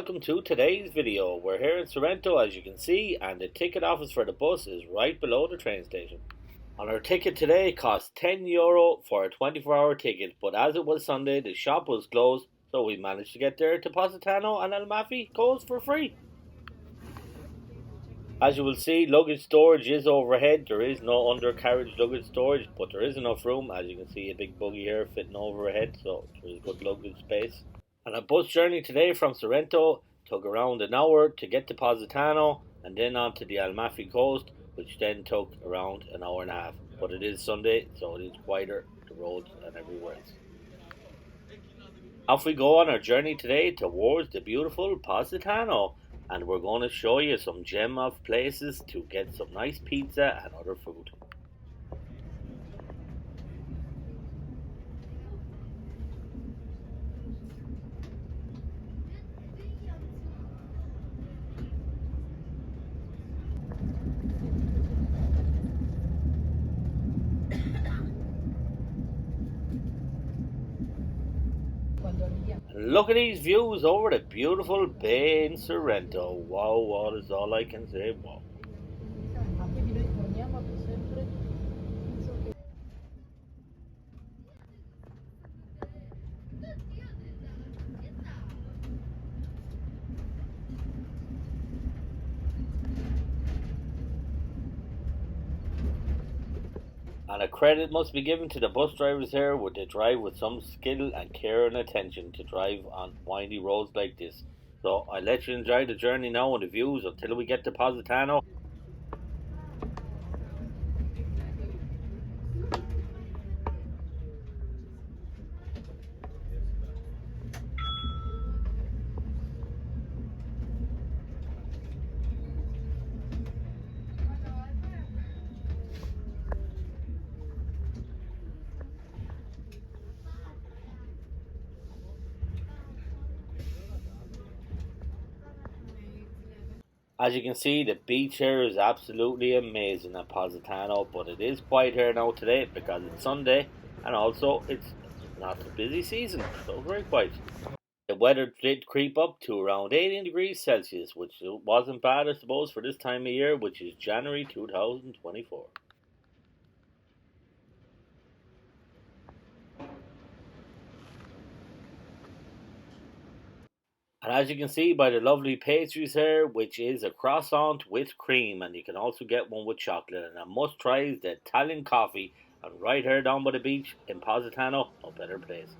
welcome to today's video. We're here in Sorrento, as you can see, and the ticket office for the bus is right below the train station. And our ticket today cost €10 for a 24-hour ticket, but as it was Sunday, the shop was closed, so we managed to get there to Positano and Amalfi coast for free. As you will see, luggage storage is overhead. There is no undercarriage luggage storage, but there is enough room. As you can see, a big buggy here fitting overhead, so there is good luggage space. And a bus journey today from Sorrento took around an hour to get to Positano and then on to the Amalfi coast, which then took around an hour and a half. But it is Sunday, so it is quieter, the roads and everywhere else. Off we go on our journey today towards the beautiful Positano, and we're going to show you some gem of places to get some nice pizza and other food. Look at these views over the beautiful bay in Sorrento. Wow, what is all I can say? Wow. And a credit must be given to the bus drivers here, where they drive with some skill and care and attention to drive on windy roads like this. So I'll let you enjoy the journey now and the views until we get to Positano. As you can see, the beach here is absolutely amazing at Positano, but it is quiet here now today because it's Sunday and also it's not a busy season, so very quiet. The weather did creep up to around 18 degrees Celsius, which wasn't bad, I suppose, for this time of year, which is January 2024. And as you can see by the lovely pastries here, which is a croissant with cream, and you can also get one with chocolate. And a must try is the Italian coffee, and right here down by the beach in Positano, no better place.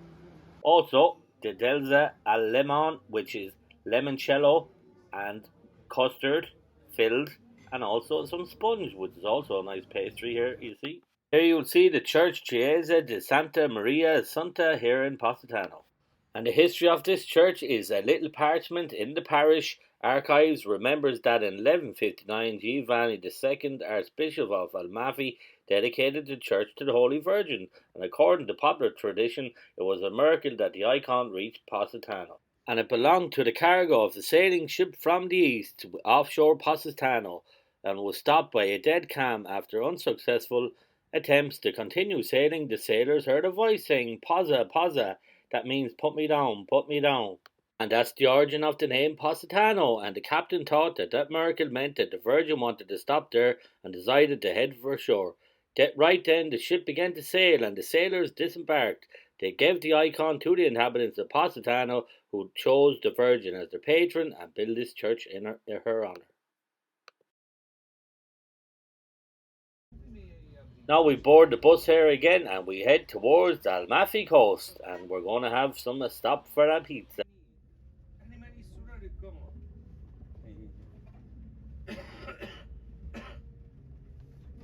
Also, the Delza al Limon, which is limoncello and custard filled, and also some sponge, which is also a nice pastry here, you see. Here you'll see the Church Chiesa di Santa Maria Assunta here in Positano. And the history of this church is a little parchment in the parish archives remembers that in 1159 Giovanni II, Archbishop of Amalfi, dedicated the church to the Holy Virgin, and according to popular tradition, it was a miracle that the icon reached Positano. And it belonged to the cargo of the sailing ship from the east to offshore Positano, and was stopped by a dead calm after unsuccessful attempts to continue sailing. The sailors heard a voice saying, "Posa, posa." That means put me down, put me down. And that's the origin of the name Positano, and the captain thought that that miracle meant that the Virgin wanted to stop there and decided to head for shore. Right then the ship began to sail and the sailors disembarked. They gave the icon to the inhabitants of Positano, who chose the Virgin as their patron and built this church in her honour. Now we board the bus here again and we head towards the Amalfi coast, and we're going to have some stop for that pizza.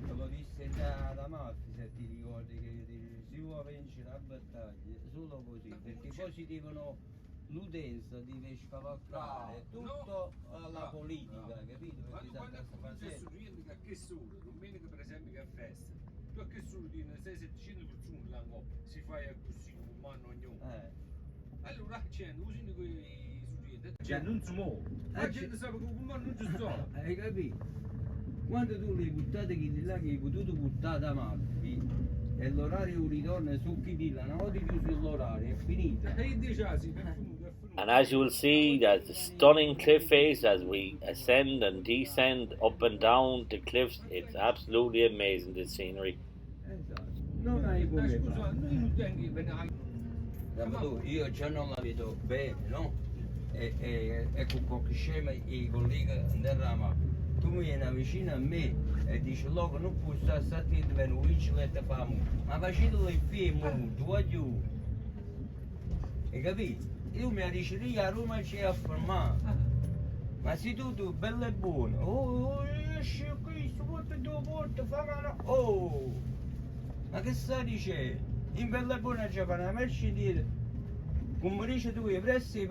Lo disse già ad Amalfi, se ti ricordi, che si può vincere la battaglia solo così, perché poi si devono, l'utenza deve scavalcare tutto alla politica, capito? Perché quando è successo niente che solo, domenica per esempio che è festa, tu che solo di 600-700 persone l'hanno si fa così, un anno ognuno. Allora c'è usano quei studenti, cioè non si muove, la gente sa che un anno non ci sta. Hai capito? Quando tu le buttate che di là che hai potuto buttare da Amalfi, e l'orario di ritorno su chi dilla, una volta chiuso l'orario, è finita. E dice, ah, sì, è finito, è finito. And as you will see, there's a stunning cliff face as we ascend and descend up and down the cliffs. It's absolutely amazing, this scenery. Esatto, non hai come Scusa, fare. noi non tengo bene. Io già non la vedo bene, no? E con qualche scema i colleghi andavano, tu mi vieni vicino a me e dici, loco, non puoi stare attento per un vinciletta famo, ma facendo il film, tu giù, hai capito? Io mi dice, lì a Roma c'è a fermare, ma se tu bello e buono, oh, esci qui, sotto due volte, fammi oh, ma che stai dicendo? In bello e buono c'è per una merce dire, come dici tu, i pressi.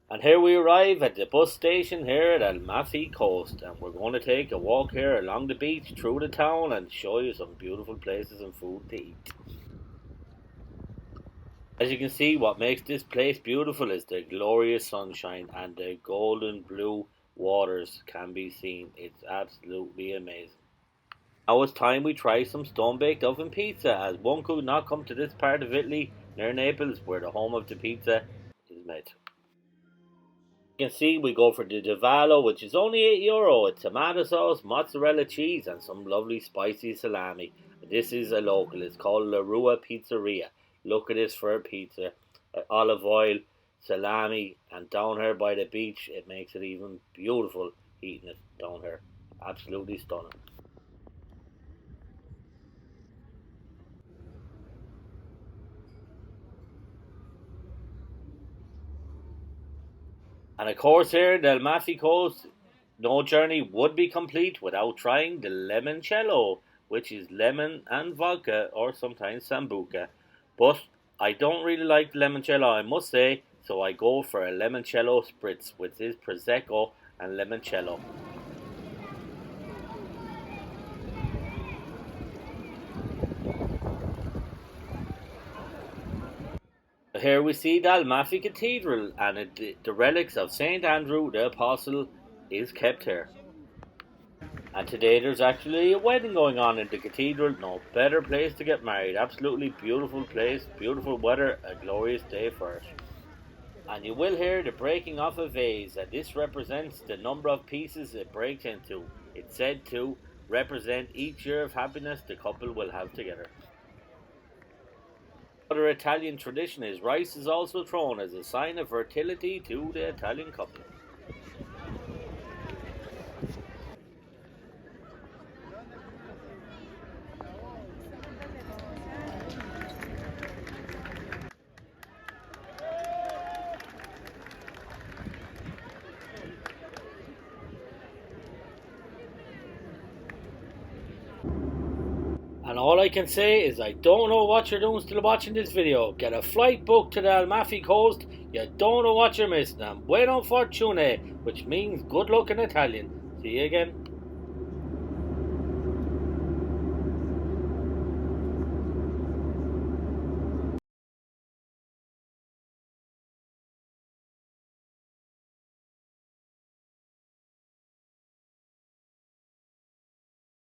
And here we arrive at the bus station here at Amalfi Coast, and we're going to take a walk here along the beach through the town and show you some beautiful places and food to eat. As you can see, what makes this place beautiful is the glorious sunshine and the golden blue waters can be seen. It's absolutely amazing. Now it's time we try some stone-baked oven pizza, as one could not come to this part of Italy near Naples where the home of the pizza is made. You can see we go for the Divallo, which is only €8. It's tomato sauce, mozzarella cheese and some lovely spicy salami. This is a local, it's called La Rua Pizzeria. Look at this for a pizza. Olive oil, salami, and down here by the beach it makes it even beautiful eating it down here. Absolutely stunning. And of course here at the Amalfi Coast, no journey would be complete without trying the limoncello, which is lemon and vodka or sometimes sambuca. But I don't really like limoncello, I must say, so I go for a limoncello spritz, which is prosecco and limoncello. Here we see the Amalfi Cathedral, and the relics of Saint Andrew the Apostle is kept here. And today there's actually a wedding going on in the cathedral. No better place to get married. Absolutely beautiful place, beautiful weather, a glorious day for it. And you will hear the breaking off a vase, and this represents the number of pieces it breaks into. It's said to represent each year of happiness the couple will have together. Another Italian tradition is rice is also thrown as a sign of fertility to the Italian couple. And all I can say is I don't know what you're doing still watching this video. Get a flight booked to the Amalfi Coast. You don't know what you're missing. And buona fortuna, which means good luck in Italian. See you again.